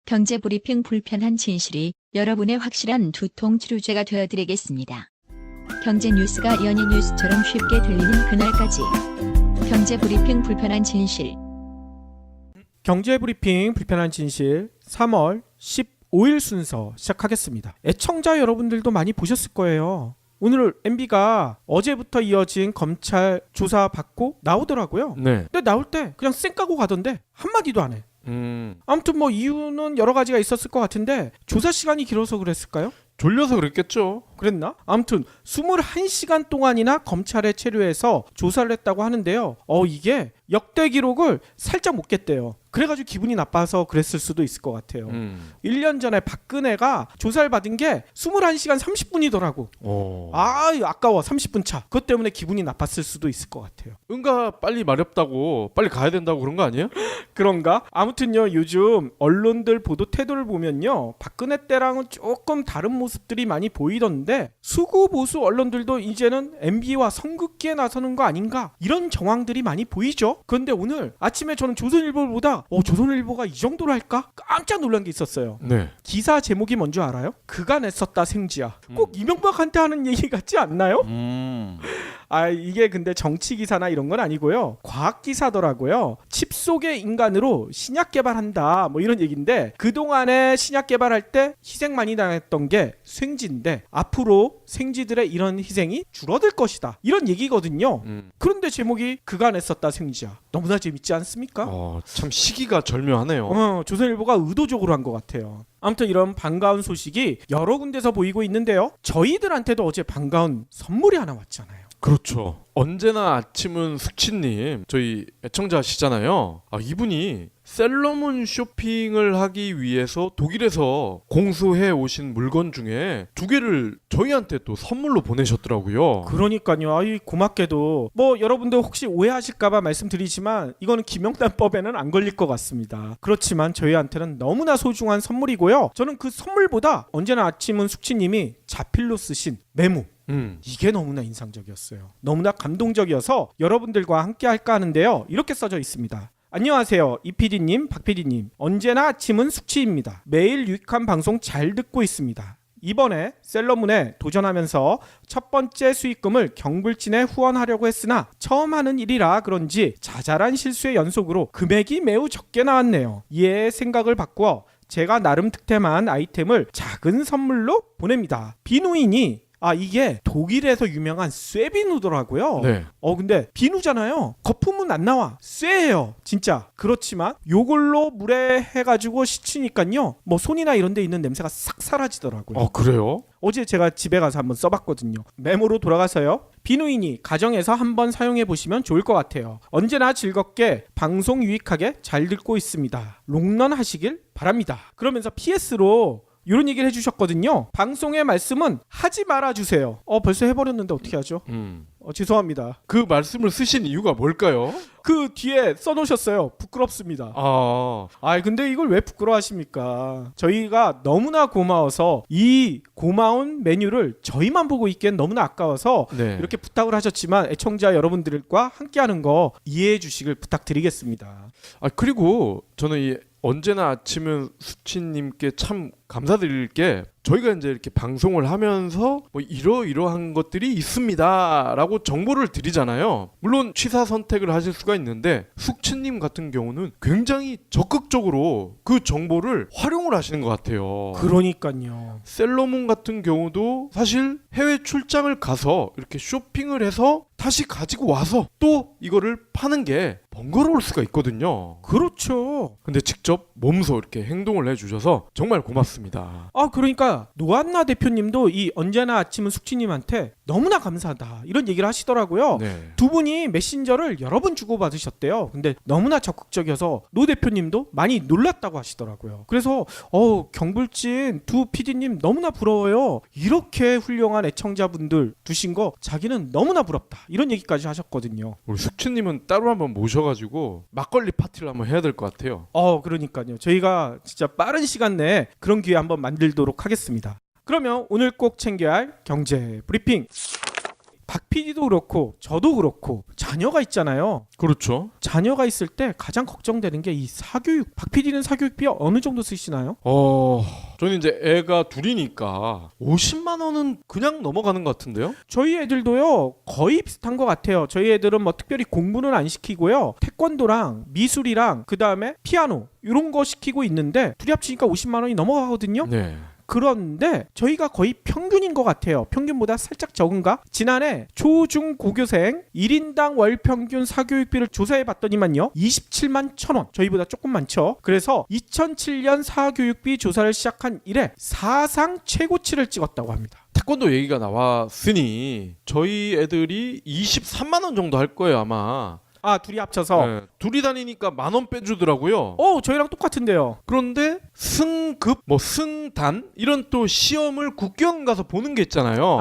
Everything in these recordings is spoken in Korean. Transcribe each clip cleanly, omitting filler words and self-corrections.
경제브리핑 불편한 진실이 여러분의 확실한 두통 치료제가 되어드리겠습니다. 경제 뉴스가 연예 뉴스처럼 쉽게 들리는 그날까지. 경제브리핑 불편한 진실. 경제브리핑 불편한 진실 3월 15일 순서 시작하겠습니다. 애청자 여러분들도 많이 보셨을 거예요. 오늘 MB가 어제부터 이어진 검찰 조사 받고 나오더라고요. 네. 근데 나올 때 그냥 쌩 까고 가던데 한마디도 안 해. 아무튼 뭐 이유는 여러 가지가 있었을 것 같은데 조사 시간이 길어서 그랬을까요? 졸려서 그랬겠죠. 그랬나? 아무튼 21시간 동안이나 검찰에 체류해서 조사를 했다고 하는데요. 이게 역대 기록을 살짝 못 깼대요. 그래가지고 기분이 나빠서 그랬을 수도 있을 것 같아요. 1년 전에 박근혜가 조사를 받은 게 21시간 30분이더라고. 아까워 30분 차. 그것 때문에 기분이 나빴을 수도 있을 것 같아요. 응가 빨리 마렵다고 빨리 가야 된다고 그런 거 아니에요? 그런가? 아무튼요, 요즘 언론들 보도 태도를 보면요, 박근혜 때랑은 조금 다른 모습들이 많이 보이던데 수구 보수 언론들도 이제는 MB와 선긋기에 나서는 거 아닌가, 이런 정황들이 많이 보이죠. 그런데 오늘 아침에 저는 조선일보를 보다 조선일보가 이 정도로 할까? 깜짝 놀란 게 있었어요. 네. 기사 제목이 뭔지 알아요? 그가 냈었다 생지야. 꼭 이명박한테 하는 얘기 같지 않나요? 이게 근데 정치 기사나 이런 건 아니고요, 과학 기사더라고요. 칩 속의 인간으로 신약 개발한다, 뭐 이런 얘기인데, 그동안에 신약 개발할 때 희생 많이 당했던 게 생지인데 앞으로 생지들의 이런 희생이 줄어들 것이다, 이런 얘기거든요. 그런데 제목이 그가 냈었다 생지야. 너무나 재밌지 않습니까? 참 시기가 절묘하네요. 조선일보가 의도적으로 한 것 같아요. 아무튼 이런 반가운 소식이 여러 군데서 보이고 있는데요, 저희들한테도 어제 반가운 선물이 하나 왔잖아요. 그렇죠. 언제나 아침은 숙취님, 저희 애청자시잖아요. 이분이 셀러문 쇼핑을 하기 위해서 독일에서 공수해 오신 물건 중에 2개를 저희한테 또 선물로 보내셨더라고요. 그러니까요. 고맙게도 뭐 여러분들 혹시 오해하실까봐 말씀드리지만 이거는 김영란법에는 안 걸릴 것 같습니다. 그렇지만 저희한테는 너무나 소중한 선물이고요. 저는 그 선물보다 언제나 아침은 숙취님이 자필로 쓰신 메모, 이게 너무나 인상적이었어요. 너무나 감동적이어서 여러분들과 함께 할까 하는데요, 이렇게 써져 있습니다. 안녕하세요. 이PD님, 박PD님. 언제나 아침은 숙취입니다. 매일 유익한 방송 잘 듣고 있습니다. 이번에 셀러문에 도전하면서 첫 번째 수익금을 경불진에 후원하려고 했으나 처음 하는 일이라 그런지 자잘한 실수의 연속으로 금액이 매우 적게 나왔네요. 이에 생각을 바꾸어 제가 나름 득템한 아이템을 작은 선물로 보냅니다. 비누인이 이게 독일에서 유명한 쇠비누더라고요. 네. 근데 비누잖아요. 거품은 안 나와. 쇠예요, 진짜. 그렇지만 요걸로 물에 해가지고 씻으니까요, 뭐 손이나 이런 데 있는 냄새가 싹 사라지더라고요. 그래요? 어제 제가 집에 가서 한번 써봤거든요. 메모로 돌아가서요. 비누인이 가정에서 한번 사용해 보시면 좋을 것 같아요. 언제나 즐겁게 방송 유익하게 잘 듣고 있습니다. 롱런 하시길 바랍니다. 그러면서 PS로 이런 얘기를 해주셨거든요. 방송의 말씀은 하지 말아주세요. 벌써 해버렸는데 어떻게 하죠? 죄송합니다. 그 말씀을 쓰신 이유가 뭘까요? 그 뒤에 써놓으셨어요. 부끄럽습니다. 근데 이걸 왜 부끄러워하십니까? 저희가 너무나 고마워서 이 고마운 메뉴를 저희만 보고 있기엔 너무나 아까워서 이렇게 부탁을 하셨지만 애청자 여러분들과 함께하는 거 이해해 주시길 부탁드리겠습니다. 그리고 저는 이 언제나 아침은 수치님께 참 감사드릴 게, 저희가 이제 이렇게 방송을 하면서 뭐 이러이러한 것들이 있습니다 라고 정보를 드리잖아요. 물론 취사 선택을 하실 수가 있는데 숙치님 같은 경우는 굉장히 적극적으로 그 정보를 활용을 하시는 것 같아요. 그러니까요. 셀러문 같은 경우도 사실 해외 출장을 가서 이렇게 쇼핑을 해서 다시 가지고 와서 또 이거를 파는 게 번거로울 수가 있거든요. 그렇죠. 근데 직접 몸소 이렇게 행동을 해주셔서 정말 고맙습니다. 그러니까 노안나 대표님도 이 언제나 아침은 숙취님한테 너무나 감사하다, 이런 얘기를 하시더라고요. 두 분이 메신저를 여러 번 주고받으셨대요. 근데 너무나 적극적이어서 노 대표님도 많이 놀랐다고 하시더라고요. 그래서 경불진 두 PD님 너무나 부러워요. 이렇게 훌륭한 애청자분들 두신 거 자기는 너무나 부럽다, 이런 얘기까지 하셨거든요. 우리 숙취님은 따로 한번 모셔가지고 막걸리 파티를 한번 해야 될 것 같아요. 그러니까요. 저희가 진짜 빠른 시간 내에 그런 기회 한번 만들도록 하겠습니다. 그러면 오늘 꼭 챙겨야 할 경제 브리핑. 박 PD도 그렇고 저도 그렇고 자녀가 있잖아요. 그렇죠. 자녀가 있을 때 가장 걱정되는 게 이 사교육. 박 PD는 사교육비 어느 정도 쓰시나요? 저는 이제 애가 둘이니까 50만 원은 그냥 넘어가는 것 같은데요. 저희 애들도요 거의 비슷한 것 같아요. 저희 애들은 뭐 특별히 공부는 안 시키고요. 태권도랑 미술이랑 그 다음에 피아노 이런 거 시키고 있는데 둘이 합치니까 50만 원이 넘어가거든요. 네. 그런데 저희가 거의 평균인 것 같아요. 평균보다 살짝 적은가? 지난해 초중 고교생 1인당 월 평균 사교육비를 조사해 봤더니만요 27만 1,000원. 저희보다 조금 많죠. 그래서 2007년 사교육비 조사를 시작한 이래 사상 최고치를 찍었다고 합니다. 태권도 얘기가 나왔으니 저희 애들이 23만 원 정도 할 거예요 아마. 아 둘이 합쳐서 네. 둘이 다니니까 10,000원 빼주더라고요. 저희랑 똑같은데요. 그런데 승급, 뭐 승단 이런 또 시험을 국경 가서 보는 게 있잖아요.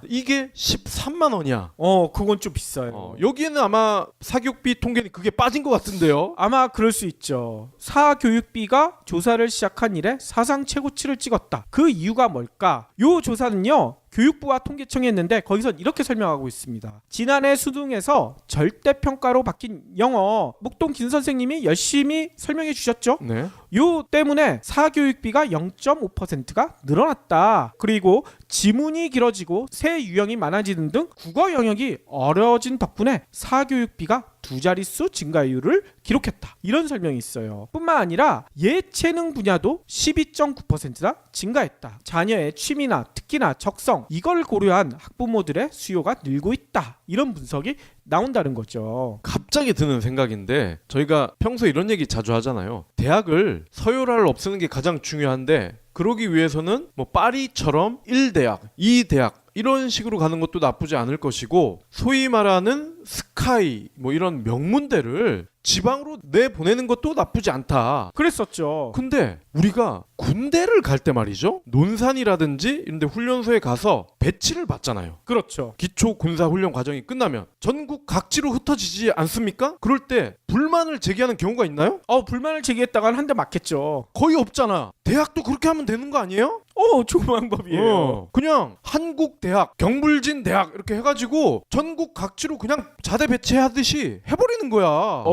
이게 13만 원이야. 그건 좀 비싸요. 여기에는 아마 사교육비 통계는 그게 빠진 것 같은데요. 아마 그럴 수 있죠. 사교육비가 조사를 시작한 이래 사상 최고치를 찍었다. 그 이유가 뭘까? 요 조사는요. 교육부와 통계청이 했는데 거기서 이렇게 설명하고 있습니다. 지난해 수능에서 절대평가로 바뀐 영어 목동 김 선생님이 열심히 설명해 주셨죠. 네. 요 때문에 사교육비가 0.5%가 늘어났다. 그리고 지문이 길어지고 새 유형이 많아지는 등 국어 영역이 어려워진 덕분에 사교육비가 두 자릿수 증가율을 기록했다. 이런 설명이 있어요. 뿐만 아니라 예체능 분야도 12.9%나 증가했다. 자녀의 취미나 특기나 적성 이걸 고려한 학부모들의 수요가 늘고 있다. 이런 분석이 나온다는 거죠. 갑자기 드는 생각인데 저희가 평소에 이런 얘기 자주 하잖아요. 대학을 서열화를 없애는 게 가장 중요한데 그러기 위해서는 뭐 파리처럼 1대학, 2대학 이런 식으로 가는 것도 나쁘지 않을 것이고 소위 말하는 스카이 뭐 이런 명문대를 지방으로 내보내는 것도 나쁘지 않다. 그랬었죠. 근데 우리가 군대를 갈 때 말이죠. 논산이라든지 이런 데 훈련소에 가서 배치를 받잖아요. 그렇죠. 기초 군사 훈련 과정이 끝나면 전국 각지로 흩어지지 않습니까? 그럴 때 불만을 제기하는 경우가 있나요? 불만을 제기했다간 한 대 맞겠죠. 거의 없잖아. 대학도 그렇게 하면 되는 거 아니에요? 좋은 방법이에요. 그냥 한국대학, 경불진대학 이렇게 해가지고 전국 각지로 그냥 자대 배치하듯이 해버리는 거야.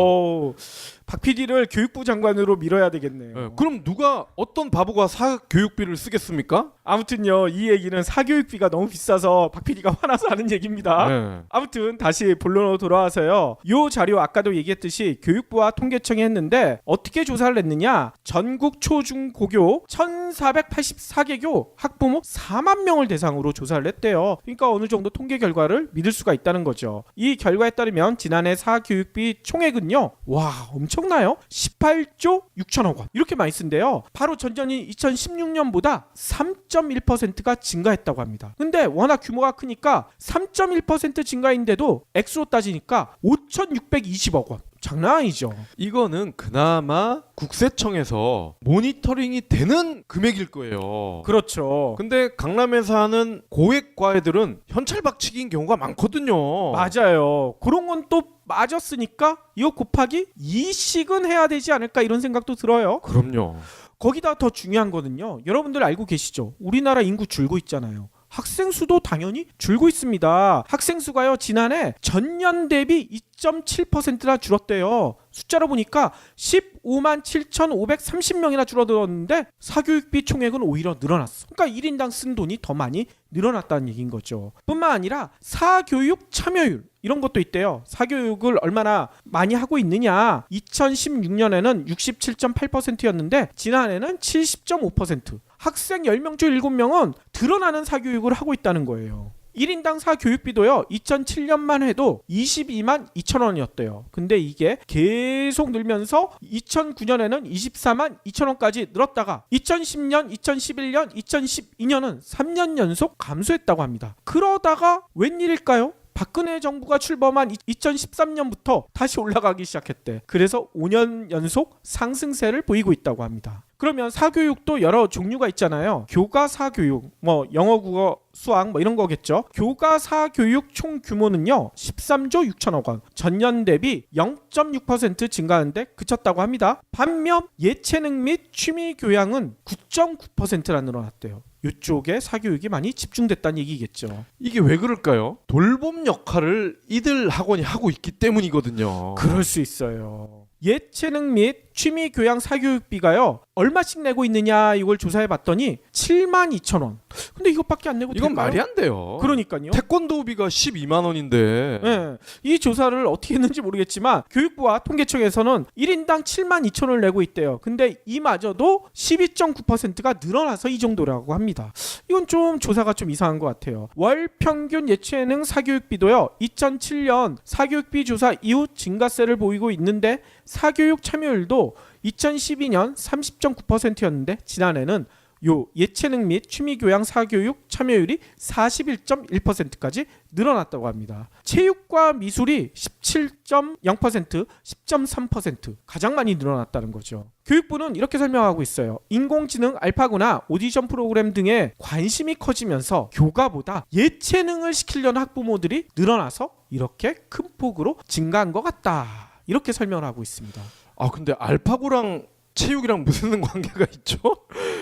박 PD를 교육부 장관으로 밀어야 되겠네요. 네, 그럼 누가 어떤 바보가 사교육비를 쓰겠습니까? 아무튼요 이 얘기는 사교육비가 너무 비싸서 박 PD가 화나서 하는 얘기입니다. 네. 아무튼 다시 본론으로 돌아와서요. 요 자료 아까도 얘기했듯이 교육부와 통계청이 했는데 어떻게 조사를 했느냐. 전국 초중 고교 1484개교 학부모 4만 명을 대상으로 조사를 했대요. 그러니까 어느 정도 통계 결과를 믿을 수가 있다는 거죠. 이 결과에 따르면 지난해 사교육비 총액은요. 와 엄청나요? 18조 6천억 원 이렇게 많이 쓴대요. 바로 전년인 2016년보다 3.1%가 증가했다고 합니다. 근데 워낙 규모가 크니까 3.1% 증가인데도 액수로 따지니까 5,620억 원. 장난 아니죠. 이거는 그나마 국세청에서 모니터링이 되는 금액일 거예요. 그렇죠. 근데 강남에서 하는 고액 과외들은 현찰 박치기인 경우가 많거든요. 맞아요. 그런 건 또 맞았으니까 이거 곱하기 2씩은 해야 되지 않을까 이런 생각도 들어요. 그럼요. 거기다 더 중요한 거는요. 여러분들 알고 계시죠? 우리나라 인구 줄고 있잖아요. 학생 수도 당연히 줄고 있습니다. 학생 수가요 지난해 전년 대비 2.7%나 줄었대요. 숫자로 보니까 15만 7,530명이나 줄어들었는데 사교육비 총액은 오히려 늘어났어. 그러니까 1인당 쓴 돈이 더 많이 늘어났다는 얘기인 거죠. 뿐만 아니라 사교육 참여율 이런 것도 있대요. 사교육을 얼마나 많이 하고 있느냐. 2016년에는 67.8%였는데 지난해는 70.5%. 학생 10명 중 7명은 드러나는 사교육을 하고 있다는 거예요. 1인당 사교육비도요 2007년만 해도 22만 2천 원이었대요. 근데 이게 계속 늘면서 2009년에는 24만 2천 원까지 늘었다가 2010년, 2011년, 2012년은 3년 연속 감소했다고 합니다. 그러다가 웬일일까요? 박근혜 정부가 출범한 2013년부터 다시 올라가기 시작했대. 그래서 5년 연속 상승세를 보이고 있다고 합니다. 그러면 사교육도 여러 종류가 있잖아요. 교과 사교육, 뭐 영어, 국어, 수학 뭐 이런 거겠죠. 교과 사교육 총 규모는요 13조 6천억 원, 전년 대비 0.6% 증가하는데 그쳤다고 합니다. 반면 예체능 및 취미 교양은 9.9%나 늘어났대요. 이쪽에 사교육이 많이 집중됐다는 얘기겠죠. 이게 왜 그럴까요? 돌봄 역할을 이들 학원이 하고 있기 때문이거든요. 그럴 수 있어요. 예체능 및 취미교양 사교육비가요 얼마씩 내고 있느냐 이걸 조사해 봤더니 72,000원. 근데 이것밖에 안 내고 이건 될까요? 말이 안 돼요. 그러니까요. 태권도비가 12만 원인데 네. 이 조사를 어떻게 했는지 모르겠지만 교육부와 통계청에서는 1인당 72,000원을 내고 있대요. 근데 이마저도 12.9%가 늘어나서 이 정도라고 합니다. 이건 좀 조사가 좀 이상한 것 같아요. 월 평균 예체능 사교육비도요 2007년 사교육비 조사 이후 증가세를 보이고 있는데 사교육 참여율도 2012년 30.9%였는데 지난해는 요 예체능 및 취미교양 사교육 참여율이 41.1%까지 늘어났다고 합니다. 체육과 미술이 17.0%, 10.3% 가장 많이 늘어났다는 거죠. 교육부는 이렇게 설명하고 있어요. 인공지능 알파고나 오디션 프로그램 등에 관심이 커지면서 교과보다 예체능을 시키려는 학부모들이 늘어나서 이렇게 큰 폭으로 증가한 것 같다. 이렇게 설명을 하고 있습니다. 아 근데 알파고랑 체육이랑 무슨 관계가 있죠?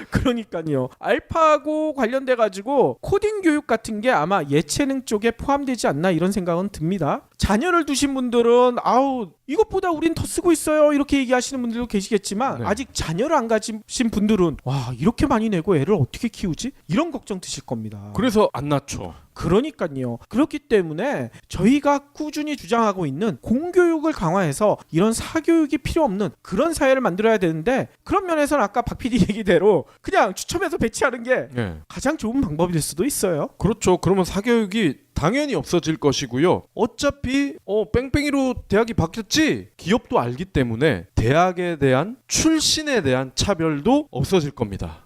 그러니까요. 알파고 관련돼 가지고 코딩 교육 같은 게 아마 예체능 쪽에 포함되지 않나 이런 생각은 듭니다. 자녀를 두신 분들은 아우 이것보다 우린 더 쓰고 있어요 이렇게 얘기하시는 분들도 계시겠지만 네. 아직 자녀를 안 가지신 분들은 와 이렇게 많이 내고 애를 어떻게 키우지? 이런 걱정 드실 겁니다. 그래서 안 낮춰. 그러니까요. 그렇기 때문에 저희가 꾸준히 주장하고 있는 공교육을 강화해서 이런 사교육이 필요 없는 그런 사회를 만들어야 되는데 그런 면에서는 아까 박 PD 얘기대로 그냥 추첨해서 배치하는 게 네. 가장 좋은 방법일 수도 있어요. 그렇죠. 그러면 사교육이 당연히 없어질 것이고요. 어차피 뺑뺑이로 대학이 바뀌었지 기업도 알기 때문에 대학에 대한 출신에 대한 차별도 없어질 겁니다.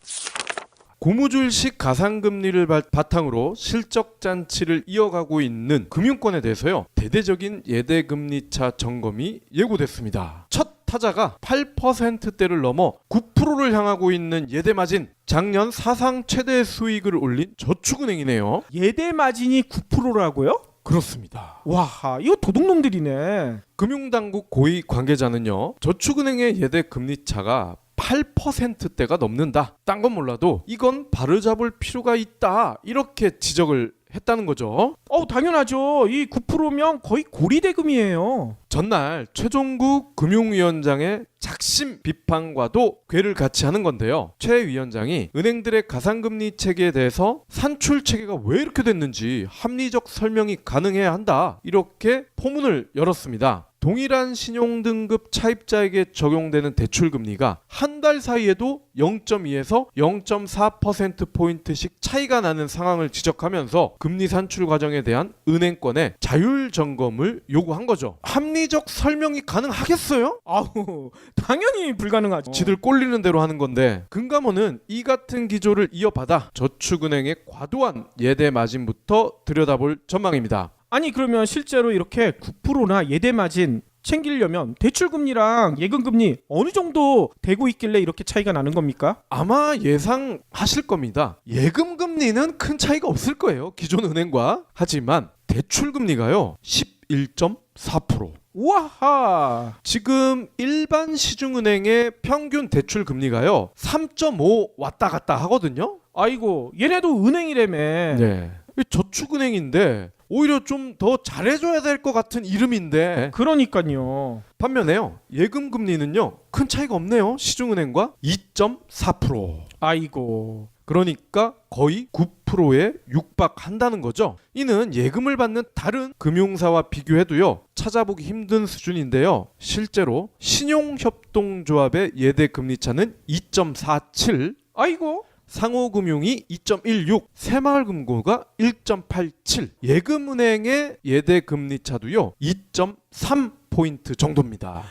고무줄식 가상금리를 바탕으로 실적 잔치를 이어가고 있는 금융권에 대해서요. 대대적인 예대금리차 점검이 예고됐습니다. 첫 타자가 8%대를 넘어 9%를 향하고 있는 예대마진 작년 사상 최대 수익을 올린 저축은행이네요. 예대 마진이 9%라고요? 그렇습니다. 와, 이거 도둑놈들이네. 금융당국 고위 관계자는요. 저축은행의 예대 금리차가 8%대가 넘는다. 딴 건 몰라도 이건 바로잡을 필요가 있다. 이렇게 지적을 했다는 거죠. 당연하죠. 이 9%면 거의 고리대금이에요. 전날 최종국 금융위원장의 작심 비판과도 궤를 같이 하는 건데요. 최 위원장이 은행들의 가상금리 체계에 대해서 산출 체계가 왜 이렇게 됐는지 합리적 설명이 가능해야 한다. 이렇게 포문을 열었습니다. 동일한 신용등급 차입자에게 적용되는 대출금리가 한 달 사이에도 0.2에서 0.4%포인트씩 차이가 나는 상황을 지적하면서 금리 산출 과정에 대한 은행권의 자율 점검을 요구한 거죠. 합리적 설명이 가능하겠어요? 아우, 당연히 불가능하죠. 지들 꼴리는 대로 하는 건데 금감원은 이 같은 기조를 이어받아 저축은행의 과도한 예대 마진부터 들여다볼 전망입니다. 아니 그러면 실제로 이렇게 9%나 예대 마진 챙기려면 대출금리랑 예금금리 어느 정도 되고 있길래 이렇게 차이가 나는 겁니까? 아마 예상하실 겁니다. 예금금리는 큰 차이가 없을 거예요. 기존 은행과. 하지만 대출금리가요. 11.4%. 우와하. 지금 일반 시중은행의 평균 대출금리가요. 3.5 왔다 갔다 하거든요. 아이고 얘네도 은행이라며. 네. 저축은행인데 오히려 좀 더 잘해줘야 될 것 같은 이름인데 그러니까요. 반면에요. 예금금리는요. 큰 차이가 없네요. 시중은행과 2.4%. 아이고. 그러니까 거의 9%에 육박한다는 거죠. 이는 예금을 받는 다른 금융사와 비교해도요. 찾아보기 힘든 수준인데요. 실제로 신용협동조합의 예대금리차는 2.47. 아이고. 상호금융이 2.16, 새마을금고가 1.87, 예금은행의 예대금리차도요 2.3포인트 정도입니다.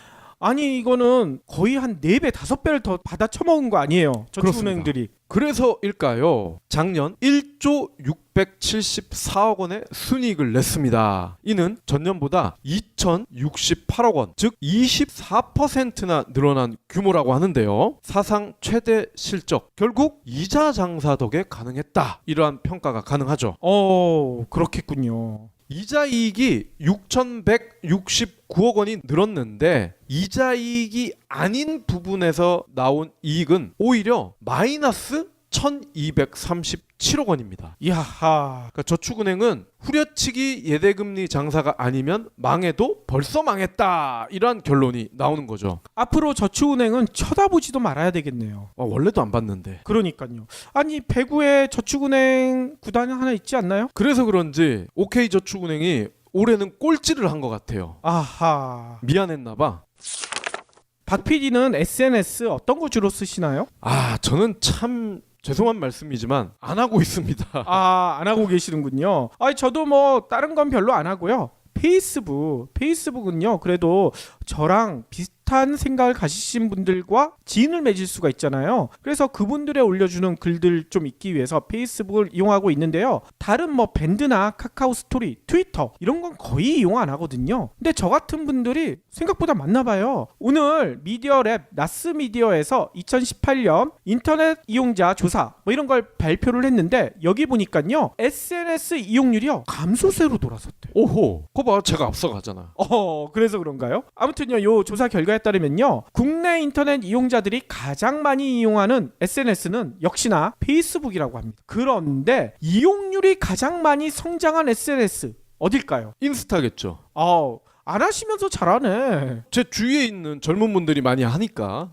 아니 이거는 거의 한 4배, 5배를 더 받아 처먹은 거 아니에요? 저축은행들이. 그래서일까요? 작년 1조 674억 원의 순이익을 냈습니다. 이는 전년보다 2,068억 원, 즉 24%나 늘어난 규모라고 하는데요. 사상 최대 실적, 결국 이자 장사 덕에 가능했다. 이러한 평가가 가능하죠. 그렇겠군요. 이자 이익이 6,169억 원이 늘었는데 이자 이익이 아닌 부분에서 나온 이익은 오히려 마이너스 1237억 원입니다. 이하하. 그러니까 저축은행은 후려치기 예대금리 장사가 아니면 망해도 벌써 망했다, 이러한 결론이 나오는 거죠. 앞으로 저축은행은 쳐다보지도 말아야 되겠네요. 원래도 안 봤는데. 그러니까요. 아니 배구에 저축은행 구단이 하나 있지 않나요? 그래서 그런지 OK저축은행이 올해는 꼴찌를 한 것 같아요. 아하. 미안했나 봐. 박 PD는 SNS 어떤 거 주로 쓰시나요? 저는 참 죄송한 말씀이지만 안 하고 있습니다. 안 하고 계시는군요. 저도 뭐 다른 건 별로 안 하고요. 페이스북은요. 그래도 저랑 비슷한 생각을 가지신 분들과 지인을 맺을 수가 있잖아요. 그래서 그분들의 올려주는 글들 좀 읽기 위해서 페이스북을 이용하고 있는데요. 다른 뭐 밴드나 카카오 스토리, 트위터 이런 건 거의 이용 안 하거든요. 근데 저 같은 분들이 생각보다 많나 봐요. 오늘 미디어랩 나스미디어에서 2018년 인터넷 이용자 조사 뭐 이런 걸 발표를 했는데 여기 보니까요. SNS 이용률이요. 감소세로 돌아섰대요. 오호, 그거 봐, 제가 앞서가잖아. 그래서 그런가요? 아무튼요, 요 조사 결과에 따르면요, 국내 인터넷 이용자들이 가장 많이 이용하는 SNS는 역시나 페이스북이라고 합니다. 그런데 이용률이 가장 많이 성장한 SNS 어딜까요? 인스타겠죠. 안 하시면서 잘하네. 제 주위에 있는 젊은 분들이 많이 하니까.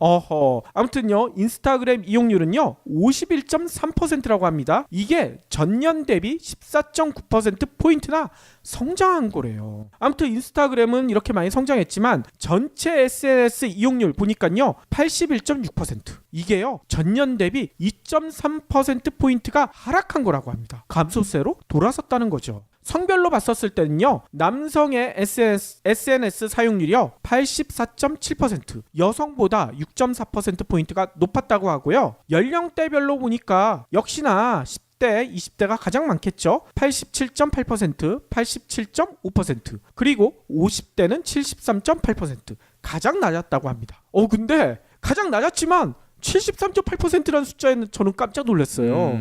아무튼요, 인스타그램 이용률은요 51.3%라고 합니다. 이게 전년 대비 14.9%포인트나 성장한 거래요. 아무튼 인스타그램은 이렇게 많이 성장했지만 전체 SNS 이용률 보니까요 81.6%. 이게요 전년 대비 2.3%포인트가 하락한 거라고 합니다. 감소세로 돌아섰다는 거죠. 성별로 봤었을 때는요, 남성의 SNS 사용률이요 84.7%, 여성보다 6.4%포인트가 높았다고 하고요. 연령대별로 보니까 역시나 10대, 20대가 가장 많겠죠. 87.8%, 87.5%, 그리고 50대는 73.8%, 가장 낮았다고 합니다. 근데 가장 낮았지만 73.8%라는 숫자에는 저는 깜짝 놀랐어요.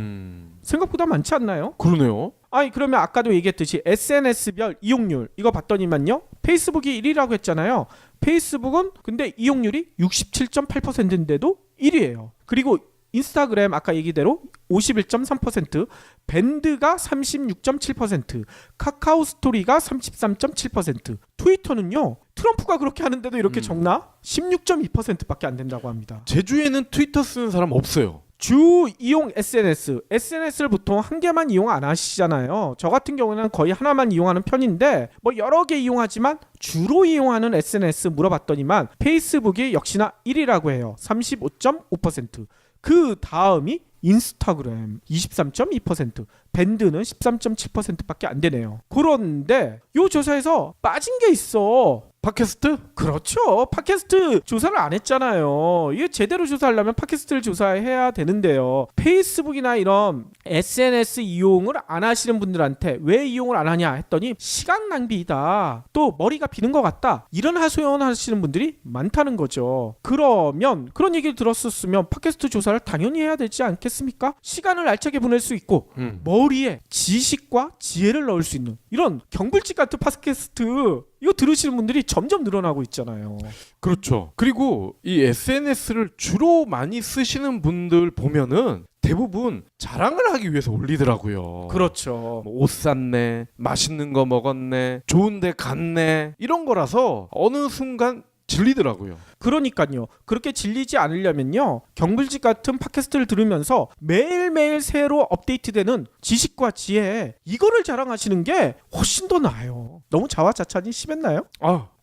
생각보다 많지 않나요? 그러네요. 그러면 아까도 얘기했듯이 SNS별 이용률 이거 봤더니만요, 페이스북이 1위라고 했잖아요. 페이스북은 근데 이용률이 67.8%인데도 1위예요. 그리고 인스타그램 아까 얘기대로 51.3%, 밴드가 36.7%, 카카오 스토리가 33.7%, 트위터는요 트럼프가 그렇게 하는데도 이렇게 적나? 16.2%밖에 안 된다고 합니다. 제 주위에는 트위터 쓰는 사람 없어요. 주 이용 SNS를 보통 한 개만 이용 안 하시잖아요. 저 같은 경우는 거의 하나만 이용하는 편인데 뭐 여러 개 이용하지만 주로 이용하는 SNS 물어봤더니만 페이스북이 역시나 1위라고 해요. 35.5%. 그 다음이 인스타그램 23.2%, 밴드는 13.7%밖에 안 되네요. 그런데 이 조사에서 빠진 게 있어. 팟캐스트? 그렇죠. 팟캐스트 조사를 안 했잖아요. 이게 제대로 조사하려면 팟캐스트를 조사해야 되는데요. 페이스북이나 이런 SNS 이용을 안 하시는 분들한테 왜 이용을 안 하냐 했더니 시간 낭비다, 또 머리가 비는 것 같다, 이런 하소연 하시는 분들이 많다는 거죠. 그러면 그런 얘기를 들었었으면 팟캐스트 조사를 당연히 해야 되지 않겠습니까? 시간을 알차게 보낼 수 있고 머리에 지식과 지혜를 넣을 수 있는 이런 경불집 같은 팟캐스트 이거 들으시는 분들이 점점 늘어나고 있잖아요. 그렇죠. 그리고 이 SNS를 주로 많이 쓰시는 분들 보면은 대부분 자랑을 하기 위해서 올리더라고요. 그렇죠. 옷 샀네, 맛있는 거 먹었네, 좋은 데 갔네, 이런 거라서 어느 순간 질리더라고요. 그러니까요. 그렇게 질리지 않으려면요, 경불집 같은 팟캐스트를 들으면서 매일매일 새로 업데이트되는 지식과 지혜, 이거를 자랑하시는 게 훨씬 더 나아요. 너무 자화자찬이 심했나요?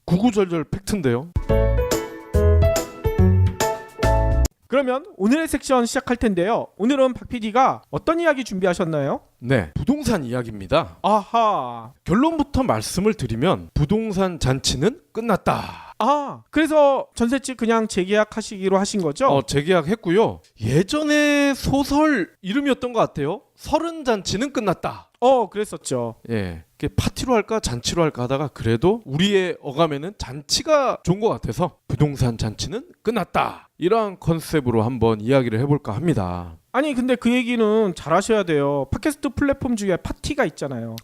구구절절 팩트인데요. 그러면 오늘의 섹션 시작할 텐데요. 오늘은 박 PD가 어떤 이야기 준비하셨나요? 네, 부동산 이야기입니다. 아하. 결론부터 말씀을 드리면 부동산 잔치는 끝났다. 그래서 전셋집 그냥 재계약하시기로 하신 거죠? 재계약했고요. 예전에 소설 이름이었던 것 같아요. 서른 잔치는 끝났다. 그랬었죠. 예, 파티로 할까 잔치로 할까 하다가 그래도 우리의 어감에는 잔치가 좋은 것 같아서 부동산 잔치는 끝났다, 이러한 컨셉으로 한번 이야기를 해볼까 합니다. 아니 근데 그 얘기는 잘 하셔야 돼요. 팟캐스트 플랫폼 중에 파티가 있잖아요.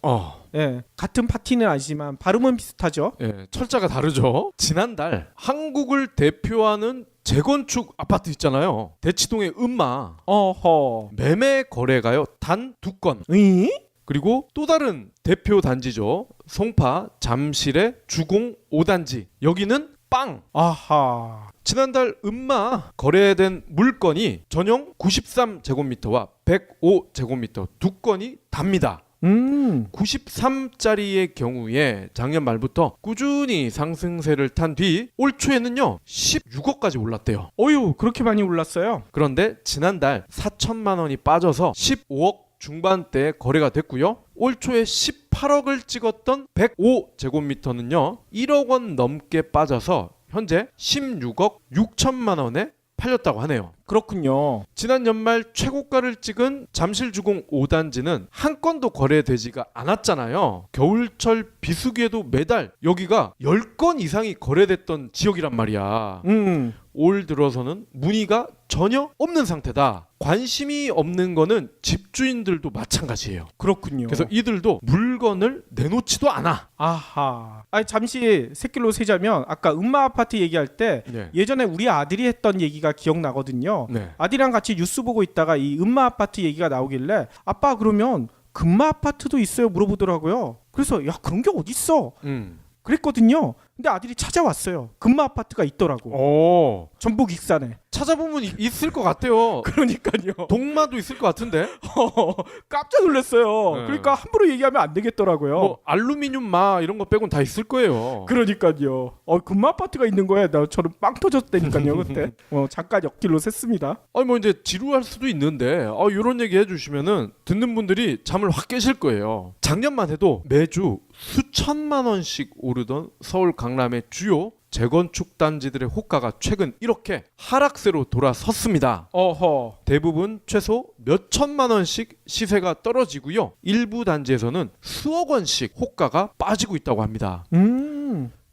예, 같은 파티는 아니지만 발음은 비슷하죠. 예, 철자가 다르죠. 지난달 한국을 대표하는 재건축 아파트 있잖아요. 대치동의 음마 어허. 매매 거래가요 단 2건. 이? 그리고 또 다른 대표 단지죠. 송파 잠실의 주공 5단지. 여기는 빵. 아하. 지난달 음마 거래된 물건이 전용 93제곱미터와 105제곱미터 두 건이 답니다. 93짜리의 경우에 작년 말부터 꾸준히 상승세를 탄 뒤 올 초에는요 16억까지 올랐대요. 어유, 그렇게 많이 올랐어요? 그런데 지난달 4천만 원이 빠져서 15억 중반대에 거래가 됐고요. 올 초에 18억을 찍었던 105제곱미터는요 1억 원 넘게 빠져서 현재 16억 6천만 원에 팔렸다고 하네요. 그렇군요. 지난 연말 최고가를 찍은 잠실주공 5단지는 한 건도 거래되지가 않았잖아요. 겨울철 비수기에도 매달 여기가 10건 이상이 거래됐던 지역이란 말이야. 올 들어서는 문의가 전혀 없는 상태다. 관심이 없는 거는 집주인들도 마찬가지예요. 그렇군요. 그래서 이들도 물건을 내놓지도 않아. 아하. 아니, 잠시 새길로 세자면 아까 음마 아파트 얘기할 때 네. 예전에 우리 아들이 했던 얘기가 기억나거든요. 네. 아들이랑 같이 뉴스 보고 있다가 이 음마 아파트 얘기가 나오길래 아빠 그러면 금마 아파트도 있어요? 물어보더라고요. 그래서 야, 그런 게 어딨어? 그랬거든요. 근데 아들이 찾아왔어요. 금마 아파트가 있더라고. 오. 전북 익산에. 찾아보면 있을 것 같아요. 그러니까요. 동마도 있을 것 같은데. 깜짝 놀랐어요. 네. 그러니까 함부로 얘기하면 안 되겠더라고요. 뭐 알루미늄 마 이런 거 빼곤 다 있을 거예요. 그러니까요. 금마 아파트가 있는 거에 저는 빵 터졌다니까요 그때. 잠깐 옆길로 샜습니다. 아니 뭐 이제 지루할 수도 있는데 이런 얘기 해주시면은 듣는 분들이 잠을 확 깨실 거예요. 작년만 해도 매주 수천만 원씩 오르던 서울 강남의 주요 재건축 단지들의 호가가 최근 이렇게 하락세로 돌아섰습니다. 어허. 대부분 최소 몇 천만 원씩 시세가 떨어지고요. 일부 단지에서는 수억 원씩 호가가 빠지고 있다고 합니다.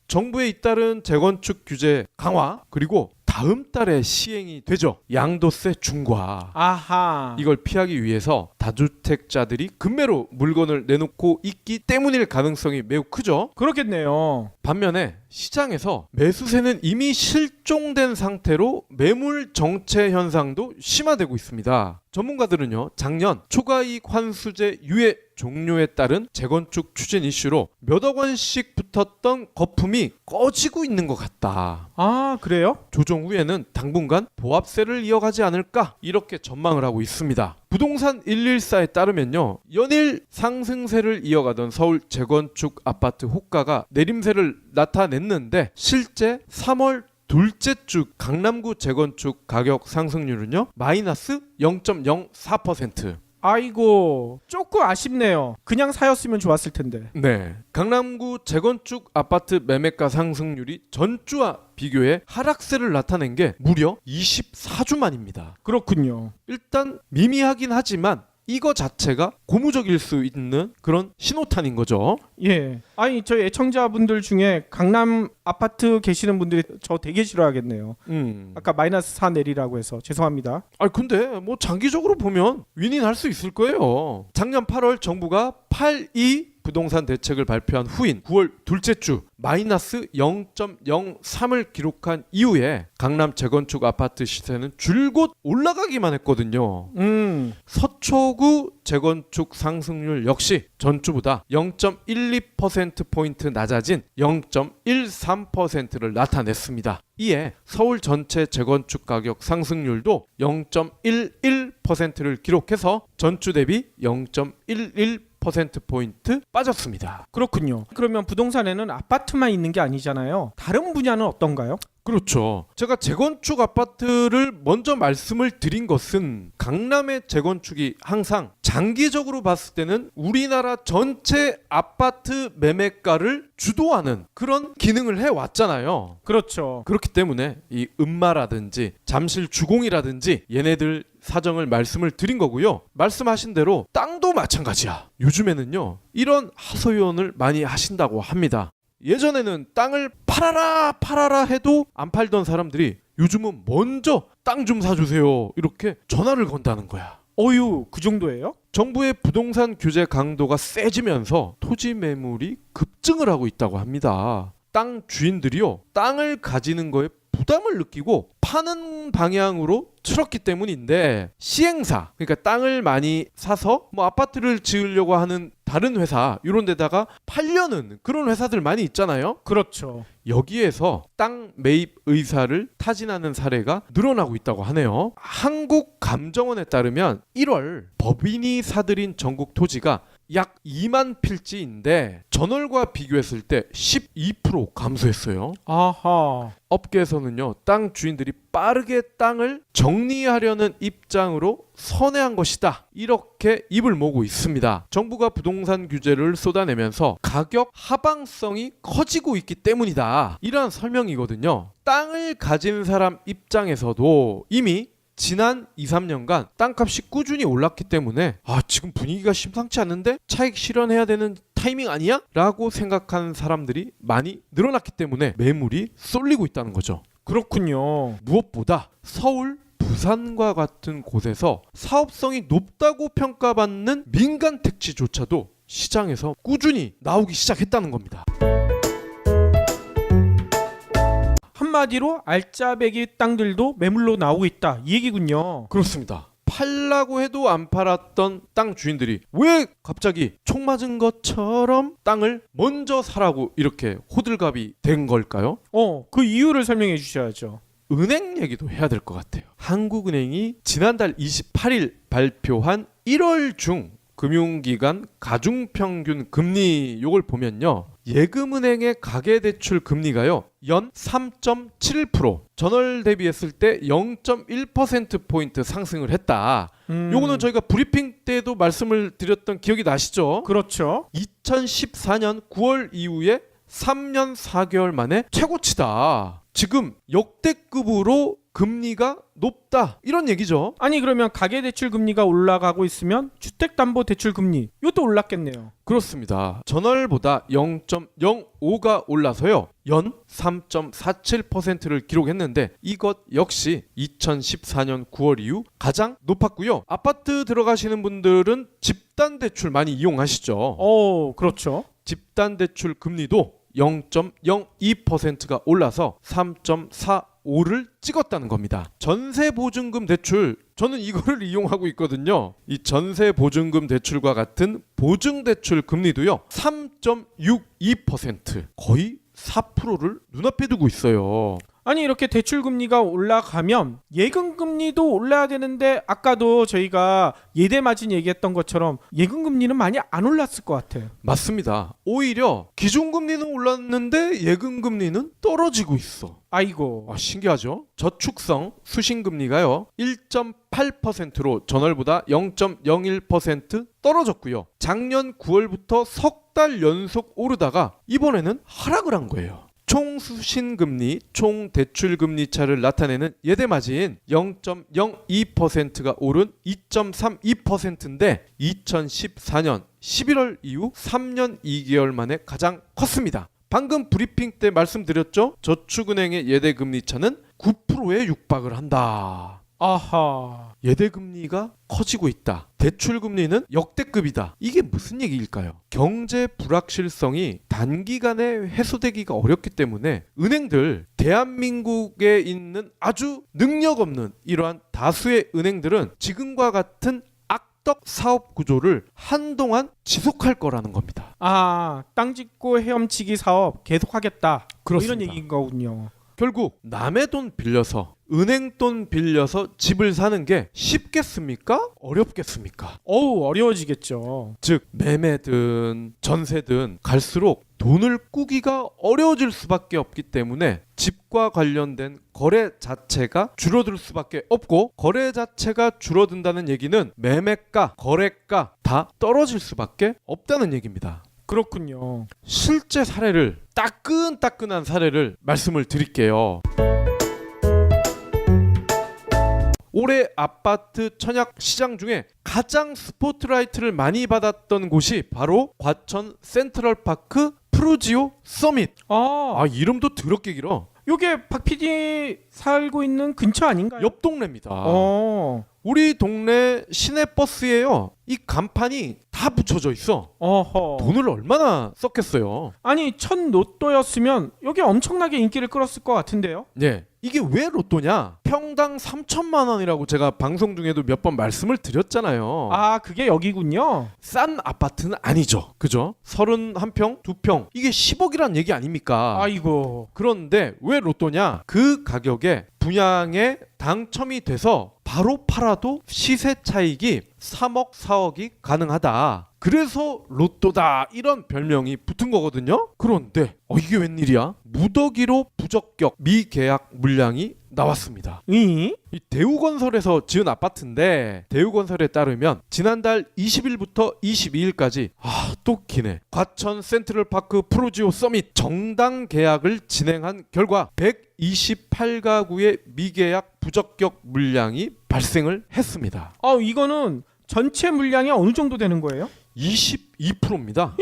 정부의 잇따른 재건축 규제 강화, 그리고 다음 달에 시행이 되죠. 양도세 중과. 아하. 이걸 피하기 위해서 다주택자들이 급매로 물건을 내놓고 있기 때문일 가능성이 매우 크죠. 그렇겠네요. 반면에 시장에서 매수세는 이미 실종된 상태로 매물 정체 현상도 심화되고 있습니다. 전문가들은요, 작년 초과이익 환수제 유예 종료에 따른 재건축 추진 이슈로 몇억 원씩 붙었던 거품이 꺼지고 있는 것 같다. 아, 그래요? 조정 후에는 당분간 보합세를 이어가지 않을까 이렇게 전망을 하고 있습니다. 부동산 114에 따르면요, 연일 상승세를 이어가던 서울 재건축 아파트 호가가 내림세를 나타냈는데 실제 3월 둘째 주 강남구 재건축 가격 상승률은요 마이너스 0.04%. 아이고, 조금 아쉽네요. 그냥 사였으면 좋았을 텐데. 네, 강남구 재건축 아파트 매매가 상승률이 전주와 비교해 하락세를 나타낸 게 무려 24주 만입니다. 그렇군요. 일단 미미하긴 하지만 이거 자체가 고무적일 수 있는 그런 신호탄인 거죠. 예. 아니, 저희 애청자분들 중에 강남 아파트 계시는 분들이 저 되게 싫어하겠네요. 아까 마이너스 4 내리라고 해서 죄송합니다. 근데 뭐 장기적으로 보면 윈윈할 수 있을 거예요. 작년 8월 정부가 8.2 부동산 대책을 발표한 후인 9월 둘째 주 마이너스 0.03을 기록한 이후에 강남 재건축 아파트 시세는 줄곧 올라가기만 했거든요. 서초구 재건축 상승률 역시 전주보다 0.12%포인트 낮아진 0.13%를 나타냈습니다. 이에 서울 전체 재건축 가격 상승률도 0.11%를 기록해서 전주 대비 0.11%포인트 빠졌습니다. 그렇군요. 그러면 부동산에는 아파트만 있는 게 아니잖아요. 다른 분야는 어떤가요? 그렇죠. 제가 재건축 아파트를 먼저 말씀을 드린 것은 강남의 재건축이 항상 장기적으로 봤을 때는 우리나라 전체 아파트 매매가를 주도하는 그런 기능을 해왔잖아요. 그렇죠. 그렇기 때문에 이 음마라든지 잠실 주공이라든지 얘네들 사정을 말씀을 드린 거고요. 말씀하신 대로 땅도 마찬가지야. 요즘에는요, 이런 하소연을 많이 하신다고 합니다. 예전에는 땅을 팔아라 해도 안 팔던 사람들이 요즘은 먼저 땅 좀 사주세요 이렇게 전화를 건다는 거야. 어유, 그 정도예요? 정부의 부동산 규제 강도가 세지면서 토지 매물이 급증을 하고 있다고 합니다. 땅 주인들이요, 땅을 가지는 거에 부담을 느끼고 파는 방향으로 틀었기 때문인데, 시행사, 그러니까 땅을 많이 사서 뭐 아파트를 지으려고 하는 다른 회사 이런 데다가 팔려는 그런 회사들 많이 있잖아요. 그렇죠. 여기에서 땅 매입 의사를 타진하는 사례가 늘어나고 있다고 하네요. 한국감정원에 따르면 1월 법인이 사들인 전국 토지가 약 2만 필지인데 전월과 비교했을 때 12% 감소했어요. 아하. 업계에서는요, 땅 주인들이 빠르게 땅을 정리하려는 입장으로 선회한 것이다, 이렇게 입을 모으고 있습니다. 정부가 부동산 규제를 쏟아내면서 가격 하방성이 커지고 있기 때문이다, 이러한 설명이거든요. 땅을 가진 사람 입장에서도 이미 지난 2-3년간 땅값이 꾸준히 올랐기 때문에 지금 분위기가 심상치 않은데 차익 실현해야 되는 타이밍 아니야? 라고 생각하는 사람들이 많이 늘어났기 때문에 매물이 쏠리고 있다는 거죠. 그렇군요. 무엇보다 서울, 부산과 같은 곳에서 사업성이 높다고 평가받는 민간 택지조차도 시장에서 꾸준히 나오기 시작했다는 겁니다. 한마디로 알짜배기 땅들도 매물로 나오고 있다, 이 얘기군요. 그렇습니다. 팔라고 해도 안 팔았던 땅 주인들이 왜 갑자기 총 맞은 것처럼 땅을 먼저 사라고 이렇게 호들갑이 된 걸까요? 그 이유를 설명해 주셔야죠. 은행 얘기도 해야 될 것 같아요. 한국은행이 지난달 28일 발표한 1월 중 금융기관 가중평균 금리 요걸 보면요, 예금은행의 가계대출 금리가요 연 3.7%, 전월 대비했을 때 0.1%포인트 상승을 했다. 요거는 저희가 브리핑 때도 말씀을 드렸던 기억이 나시죠? 그렇죠. 2014년 9월 이후에 3년 4개월 만에 최고치다. 지금 역대급으로 금리가 높다, 이런 얘기죠. 아니 그러면 가계대출 금리가 올라가고 있으면 주택담보대출 금리 이것도 올랐겠네요. 그렇습니다. 전월보다 0.05가 올라서요 연 3.47%를 기록했는데 이것 역시 2014년 9월 이후 가장 높았고요. 아파트 들어가시는 분들은 집단대출 많이 이용하시죠. 그렇죠. 집단대출 금리도 0.02%가 올라서 3.45를 찍었다는 겁니다. 전세보증금 대출, 저는 이거를 이용하고 있거든요. 이 전세보증금 대출과 같은 보증대출 금리도요 3.62%, 거의 4%를 눈앞에 두고 있어요. 아니 이렇게 대출 금리가 올라가면 예금 금리도 올라야 되는데 아까도 저희가 예대 마진 얘기했던 것처럼 예금 금리는 많이 안 올랐을 것 같아요. 맞습니다. 오히려 기준금리는 올랐는데 예금 금리는 떨어지고 있어. 아이고. 신기하죠? 저축성 수신금리가요 1.8%로 전월보다 0.01% 떨어졌고요. 작년 9월부터 석 달 연속 오르다가 이번에는 하락을 한 거예요. 총 수신금리, 총 대출금리 차를 나타내는 예대마진 0.02%가 오른 2.32%인데 2014년 11월 이후 3년 2개월 만에 가장 컸습니다. 방금 브리핑 때 말씀드렸죠? 저축은행의 예대금리 차는 9%에 육박을 한다. 아하. 예대금리가 커지고 있다. 대출금리는 역대급이다. 이게 무슨 얘기일까요? 경제 불확실성이 단기간에 해소되기가 어렵기 때문에 은행들, 대한민국에 있는 아주 능력 없는 이러한 다수의 은행들은 지금과 같은 악덕 사업 구조를 한동안 지속할 거라는 겁니다. 땅 짓고 헤엄치기 사업 계속하겠다. 그렇습니다. 이런 얘기인 거군요. 결국 남의 돈 빌려서, 은행 돈 빌려서 집을 사는 게 쉽겠습니까? 어렵겠습니까? 어려워지겠죠. 즉 매매든 전세든 갈수록 돈을 꾸기가 어려워질 수밖에 없기 때문에 집과 관련된 거래 자체가 줄어들 수밖에 없고, 거래 자체가 줄어든다는 얘기는 매매가, 거래가 다 떨어질 수밖에 없다는 얘기입니다. 그렇군요. 실제 사례를, 따끈따끈한 사례를 말씀을 드릴게요. 올해 아파트 청약 시장 중에 가장 스포트라이트를 많이 받았던 곳이 바로 과천 센트럴파크 프루지오 서밋. 이름도 더럽게 길어. 요게 박 PD 살고 있는 근처 아닌가요? 옆 동네입니다. 우리 동네 시내버스에요, 이 간판이 다 붙여져 있어. 돈을 얼마나 썼겠어요. 아니 첫 로또였으면 여기 엄청나게 인기를 끌었을 것 같은데요. 네, 이게 왜 로또냐? 평당 3천만 원이라고 제가 방송 중에도 몇 번 말씀을 드렸잖아요. 아, 그게 여기군요. 싼 아파트는 아니죠. 그죠? 31평, 2평. 이게 10억이란 얘기 아닙니까? 아이고. 그런데 왜 로또냐? 그 가격에 분양에 당첨이 돼서 바로 팔아도 시세 차익이 3억, 4억이 가능하다. 그래서 로또다 이런 별명이 붙은 거거든요. 그런데 이게 웬일이야? 무더기로 부적격 미계약 물량이 나왔습니다. 이 대우건설에서 지은 아파트인데 대우건설에 따르면 지난달 20일부터 22일까지 또 기네. 과천 센트럴파크 프로지오 서밋 정당 계약을 진행한 결과 128가구의 미계약 부적격 물량이 발생을 했습니다. 이거는 전체 물량이 어느 정도 되는 거예요? 22%입니다.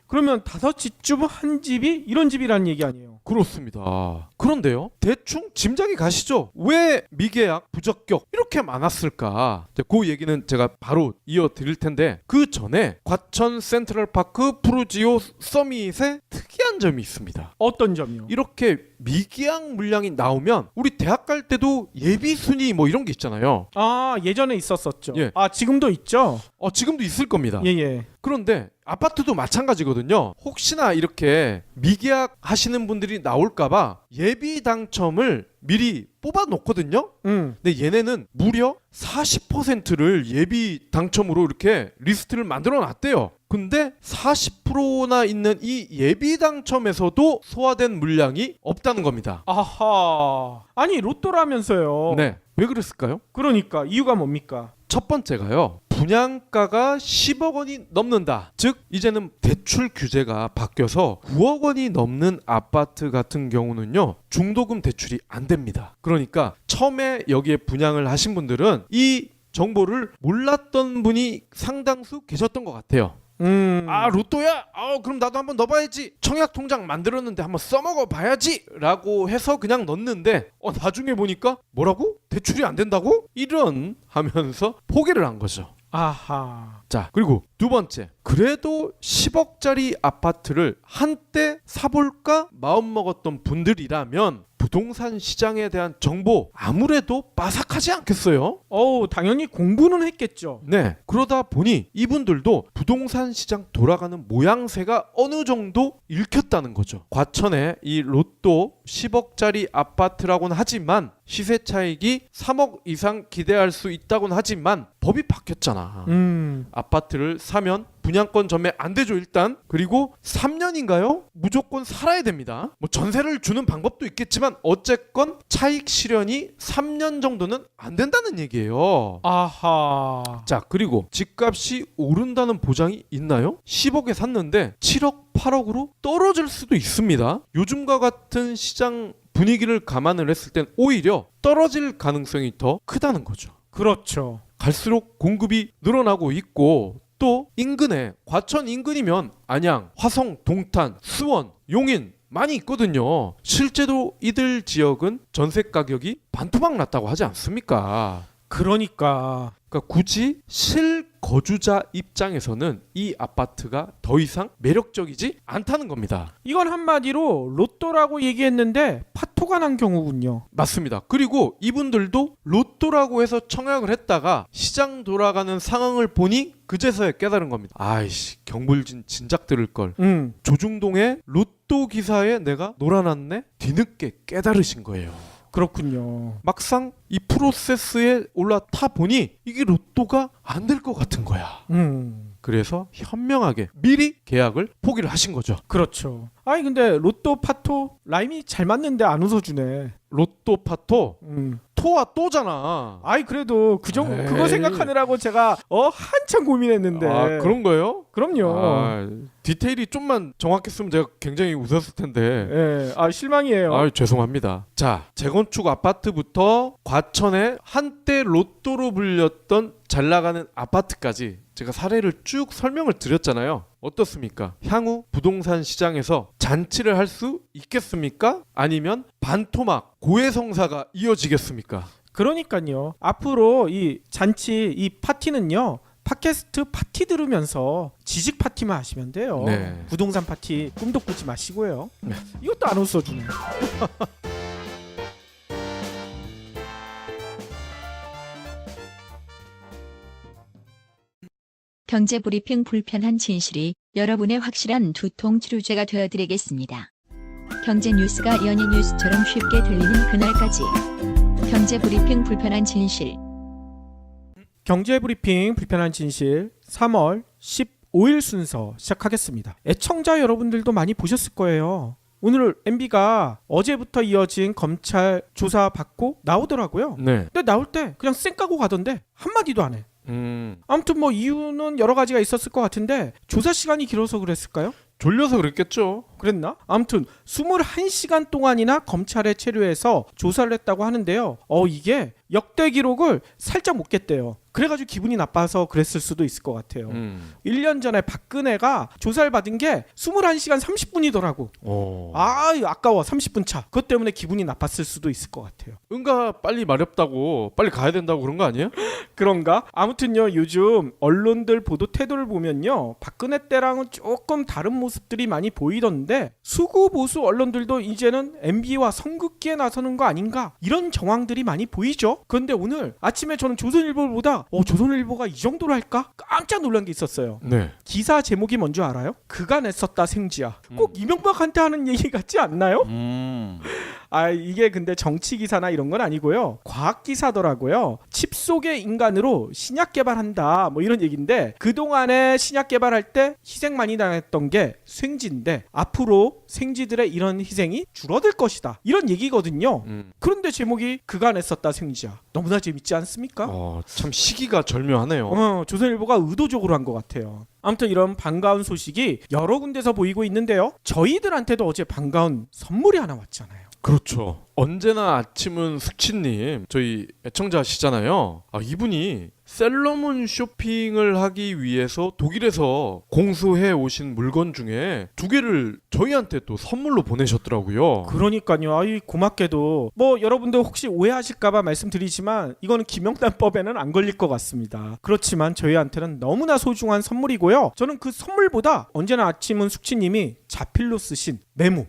그러면 5집중 한 집이 이런 집이라는 얘기 아니에요? 그렇습니다. 그런데요, 대충 짐작이 가시죠? 왜 미계약, 부적격 이렇게 많았을까? 그 얘기는 제가 바로 이어드릴 텐데 그 전에 과천 센트럴파크 프루지오 서밋에 특이한 점이 있습니다. 어떤 점이요? 이렇게 미계약 물량이 나오면 우리 대학 갈 때도 예비 순위 뭐 이런 게 있잖아요. 아, 예전에 있었었죠. 예. 아, 지금도 있죠? 지금도 있을 겁니다. 예. 그런데 아파트도 마찬가지거든요. 혹시나 이렇게 미계약 하시는 분들이 나올까봐 예비 당첨을 미리 뽑아 놓거든요. 근데 얘네는 무려 40%를 예비 당첨으로 이렇게 리스트를 만들어 놨대요. 근데 40%나 있는 이 예비 당첨에서도 소화된 물량이 없다는 겁니다. 아하. 아니, 로또라면서요. 네. 왜 그랬을까요? 그러니까 이유가 뭡니까? 첫 번째가요. 분양가가 10억 원이 넘는다. 즉 이제는 대출 규제가 바뀌어서 9억 원이 넘는 아파트 같은 경우는요. 중도금 대출이 안 됩니다. 그러니까 처음에 여기에 분양을 하신 분들은 이 정보를 몰랐던 분이 상당수 계셨던 것 같아요. 로또야? 그럼 나도 한번 넣어봐야지. 청약 통장 만들었는데 한번 써먹어 봐야지 라고 해서 그냥 넣었는데 나중에 보니까 뭐라고? 대출이 안 된다고? 이런 하면서 포기를 한 거죠. 아하. 자, 그리고 두 번째, 그래도 10억짜리 아파트를 한때 사볼까 마음먹었던 분들이라면 부동산 시장에 대한 정보 아무래도 빠삭하지 않겠어요? 당연히 공부는 했겠죠. 네, 그러다 보니 이분들도 부동산 시장 돌아가는 모양새가 어느 정도 읽혔다는 거죠. 과천에 이 로또 10억짜리 아파트라고는 하지만 시세 차익이 3억 이상 기대할 수 있다고는 하지만 법이 바뀌었잖아. 아파트를 사면 분양권 전매 안 되죠 일단. 그리고 3년인가요? 무조건 살아야 됩니다. 뭐 전세를 주는 방법도 있겠지만 어쨌건 차익 실현이 3년 정도는 안 된다는 얘기예요. 아하. 자, 그리고 집값이 오른다는 보장이 있나요? 10억에 샀는데 7억 8억으로 떨어질 수도 있습니다. 요즘과 같은 시장 분위기를 감안을 했을 땐 오히려 떨어질 가능성이 더 크다는 거죠. 그렇죠. 갈수록 공급이 늘어나고 있고 또 인근에 과천 인근이면 안양, 화성, 동탄, 수원, 용인 많이 있거든요. 실제로 이들 지역은 전세 가격이 반토막 났다고 하지 않습니까? 그러니까 굳이 실거주자 입장에서는 이 아파트가 더 이상 매력적이지 않다는 겁니다. 이건 한마디로 로또라고 얘기했는데 파토가 난 경우군요. 맞습니다. 그리고 이분들도 로또라고 해서 청약을 했다가 시장 돌아가는 상황을 보니 그제서야 깨달은 겁니다. 아이씨, 경불진 진작 들을 걸. 조중동의 로또 기사에 내가 놀아놨네? 뒤늦게 깨달으신 거예요. 그렇군요. 막상 이 프로세스에 올라타 보니 이게 로또가 안 될 것 같은 거야. 그래서 현명하게 미리 계약을 포기를 하신 거죠. 그렇죠. 아니 근데 로또 파토 라임이 잘 맞는데 안 웃어주네. 로또 파토 토와 또잖아. 아이 그래도 그거 에이. 생각하느라고 제가 한참 고민했는데. 그런 거예요? 그럼요. 디테일이 좀만 정확했으면 제가 굉장히 웃었을 텐데. 예. 실망이에요. 죄송합니다. 자, 재건축 아파트부터 과천에 한때 로또로 불렸던 잘 나가는 아파트까지 제가 사례를 쭉 설명을 드렸잖아요. 어떻습니까? 향후 부동산 시장에서 잔치를 할 수 있겠습니까? 아니면 반토막, 고해성사가 이어지겠습니까? 그러니까요. 앞으로 이 잔치, 이 파티는요. 팟캐스트 파티 들으면서 지식 파티만 하시면 돼요. 네. 부동산 파티 꿈도 꾸지 마시고요. 네. 이것도 안 웃어주네. 경제 브리핑 불편한 진실이 여러분의 확실한 두통 치료제가 되어드리겠습니다. 경제 뉴스가 연예 뉴스처럼 쉽게 들리는 그날까지 경제 브리핑 불편한 진실. 경제 브리핑 불편한 진실 3월 15일 순서 시작하겠습니다. 애청자 여러분들도 많이 보셨을 거예요. 오늘 MB가 어제부터 이어진 검찰 조사 받고 나오더라고요. 네. 근데 나올 때 그냥 쌩 까고 가던데 한마디도 안 해. 아무튼 뭐 이유는 여러 가지가 있었을 것 같은데 조사 시간이 길어서 그랬을까요? 졸려서 그랬겠죠. 그랬나? 아무튼 21시간 동안이나 검찰에 체류해서 조사를 했다고 하는데요. 이게 역대 기록을 살짝 못 깼대요. 그래가지고 기분이 나빠서 그랬을 수도 있을 것 같아요. 1년 전에 박근혜가 조사를 받은 게 21시간 30분이더라고. 아까워 30분 차. 그것 때문에 기분이 나빴을 수도 있을 것 같아요. 응가 빨리 마렵다고 빨리 가야 된다고 그런 거 아니에요? 그런가? 아무튼요, 요즘 언론들 보도 태도를 보면요, 박근혜 때랑은 조금 다른 모습들이 많이 보이던데 수구 보수 언론들도 이제는 MB와 선긋기에 나서는 거 아닌가, 이런 정황들이 많이 보이죠. 그런데 오늘 아침에 저는 조선일보를 보다 조선일보가 이 정도로 할까? 깜짝 놀란 게 있었어요. 네. 기사 제목이 뭔지 알아요? 그가 냈었다 생지야. 꼭 이명박한테 하는 얘기 같지 않나요? 이게 근데 정치 기사나 이런 건 아니고요, 과학 기사더라고요. 칩 속의 인간으로 신약 개발한다, 뭐 이런 얘기인데, 그동안에 신약 개발할 때 희생 많이 당했던 게 생지인데 앞으로 생지들의 이런 희생이 줄어들 것이다, 이런 얘기거든요. 그런데 제목이 그가 냈었다 생지야. 너무나 재밌지 않습니까? 참 시기가 절묘하네요. 조선일보가 의도적으로 한 것 같아요. 아무튼 이런 반가운 소식이 여러 군데서 보이고 있는데요, 저희들한테도 어제 반가운 선물이 하나 왔잖아요. 그렇죠. 언제나 아침은 숙취님, 저희 애청자시잖아요. 이분이 셀러문 쇼핑을 하기 위해서 독일에서 공수해 오신 물건 중에 2개를 저희한테 또 선물로 보내셨더라고요. 그러니까요. 고맙게도 뭐 여러분들 혹시 오해하실까봐 말씀드리지만 이거는 김영란법에는 안 걸릴 것 같습니다. 그렇지만 저희한테는 너무나 소중한 선물이고요. 저는 그 선물보다 언제나 아침은 숙취님이 자필로 쓰신 메모,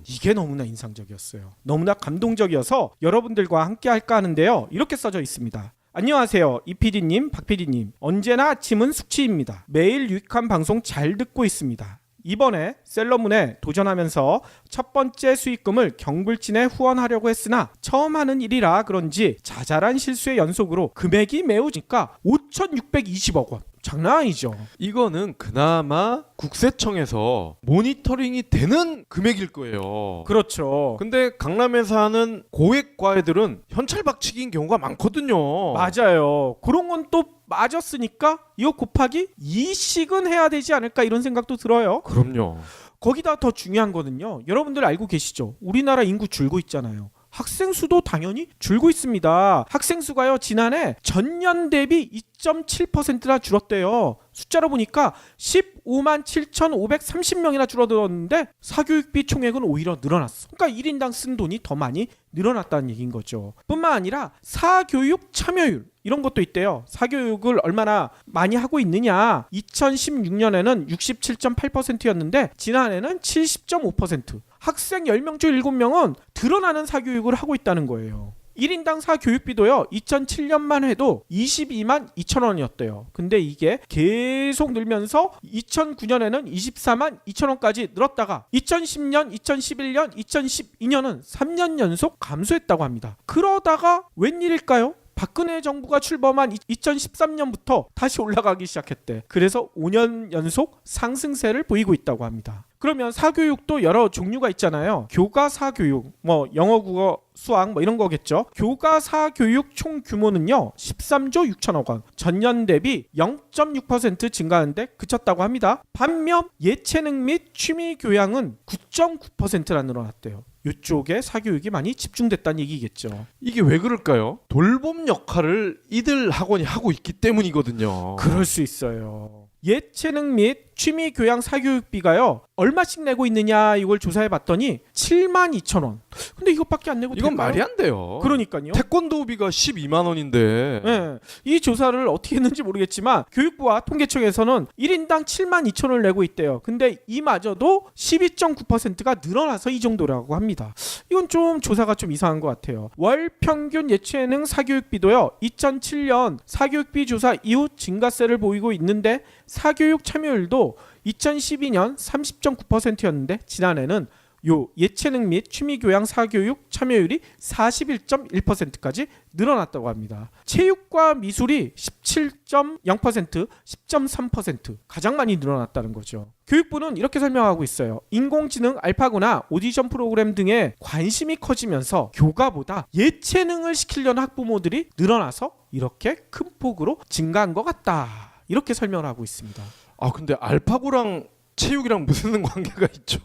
이게 너무나 인상적이었어요. 너무나 감동적이어서 여러분들과 함께 할까 하는데요, 이렇게 써져 있습니다. 안녕하세요. 이PD님, 박PD님. 언제나 아침은 숙취입니다. 매일 유익한 방송 잘 듣고 있습니다. 이번에 셀러문에 도전하면서 첫 번째 수익금을 경불진에 후원하려고 했으나 처음 하는 일이라 그런지 자잘한 실수의 연속으로 금액이 매우 작으니까 5,620억 원. 장난 아니죠. 이거는 그나마 국세청에서 모니터링이 되는 금액일 거예요. 그렇죠. 근데 강남에서 하는 고액 과외들은 현찰 박치기인 경우가 많거든요. 맞아요. 그런 건 또 맞았으니까 이거 곱하기 2씩은 해야 되지 않을까, 이런 생각도 들어요. 그럼요. 거기다 더 중요한 거는요, 여러분들 알고 계시죠? 우리나라 인구 줄고 있잖아요. 학생 수도 당연히 줄고 있습니다. 학생 수가요, 지난해 전년 대비 2.7%나 줄었대요. 숫자로 보니까 15만 7,530명이나 줄어들었는데 사교육비 총액은 오히려 늘어났어. 그러니까 1인당 쓴 돈이 더 많이 늘어났다는 얘기인 거죠. 뿐만 아니라 사교육 참여율, 이런 것도 있대요. 사교육을 얼마나 많이 하고 있느냐. 2016년에는 67.8%였는데 지난해는 70.5%. 학생 10명 중 7명은 드러나는 사교육을 하고 있다는 거예요. 1인당 사교육비도요, 2007년만 해도 22만 2천 원이었대요. 근데 이게 계속 늘면서 2009년에는 24만 2천 원까지 늘었다가 2010년, 2011년, 2012년은 3년 연속 감소했다고 합니다. 그러다가 웬일일까요? 박근혜 정부가 출범한 2013년부터 다시 올라가기 시작했대. 그래서 5년 연속 상승세를 보이고 있다고 합니다. 그러면 사교육도 여러 종류가 있잖아요. 교과 사교육, 뭐 영어, 국어, 수학 뭐 이런 거겠죠. 교과 사교육 총 규모는요 13조 6천억 원, 전년 대비 0.6% 증가하는데 그쳤다고 합니다. 반면 예체능 및 취미 교양은 9.9%나 늘어났대요. 이쪽에 사교육이 많이 집중됐다는 얘기겠죠. 이게 왜 그럴까요? 돌봄 역할을 이들 학원이 하고 있기 때문이거든요. 그럴 수 있어요. 예체능 및 취미 교양 사교육비가요 얼마씩 내고 있느냐 이걸 조사해 봤더니 72,000원. 근데 이것밖에 안 내고 이건 될까요? 말이 안 돼요. 그러니까요. 태권도비가 12만 원인데. 네, 이 조사를 어떻게 했는지 모르겠지만 교육부와 통계청에서는 1인당 72,000원을 내고 있대요. 근데 이마저도 12.9%가 늘어나서 이 정도라고 합니다. 이건 좀 조사가 좀 이상한 것 같아요. 월 평균 예체능 사교육비도요 2007년 사교육비 조사 이후 증가세를 보이고 있는데 사교육 참여율도 2012년 30.9%였는데 지난해는 요 예체능 및 취미교양 사교육 참여율이 41.1%까지 늘어났다고 합니다. 체육과 미술이 17.0%, 10.3% 가장 많이 늘어났다는 거죠. 교육부는 이렇게 설명하고 있어요. 인공지능 알파고나 오디션 프로그램 등에 관심이 커지면서 교과보다 예체능을 시키려는 학부모들이 늘어나서 이렇게 큰 폭으로 증가한 것 같다. 이렇게 설명을 하고 있습니다. 아 근데 알파고랑 체육이랑 무슨 관계가 있죠?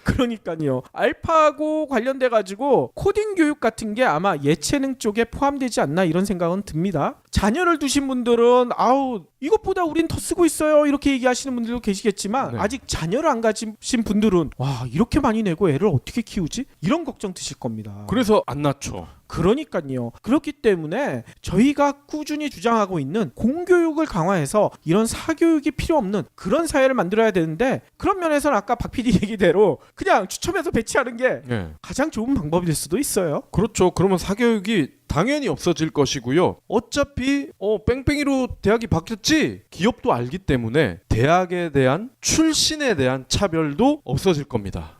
그러니까요. 알파고 관련돼 가지고 코딩 교육 같은 게 아마 예체능 쪽에 포함되지 않나 이런 생각은 듭니다. 자녀를 두신 분들은 아우 이것보다 우린 더 쓰고 있어요 이렇게 얘기하시는 분들도 계시겠지만 네. 아직 자녀를 안 가지신 분들은 와 이렇게 많이 내고 애를 어떻게 키우지? 이런 걱정 드실 겁니다. 그래서 안 낮춰. 그러니까요. 그렇기 때문에 저희가 꾸준히 주장하고 있는 공교육을 강화해서 이런 사교육이 필요 없는 그런 사회를 만들어야 되는데 그런 면에서는 아까 박 PD 얘기대로 그냥 추첨해서 배치하는 게 예. 가장 좋은 방법이 될 수도 있어요. 그렇죠. 그러면 사교육이 당연히 없어질 것이고요. 어차피 뺑뺑이로 대학이 바뀌었지. 기업도 알기 때문에 대학에 대한 출신에 대한 차별도 없어질 겁니다.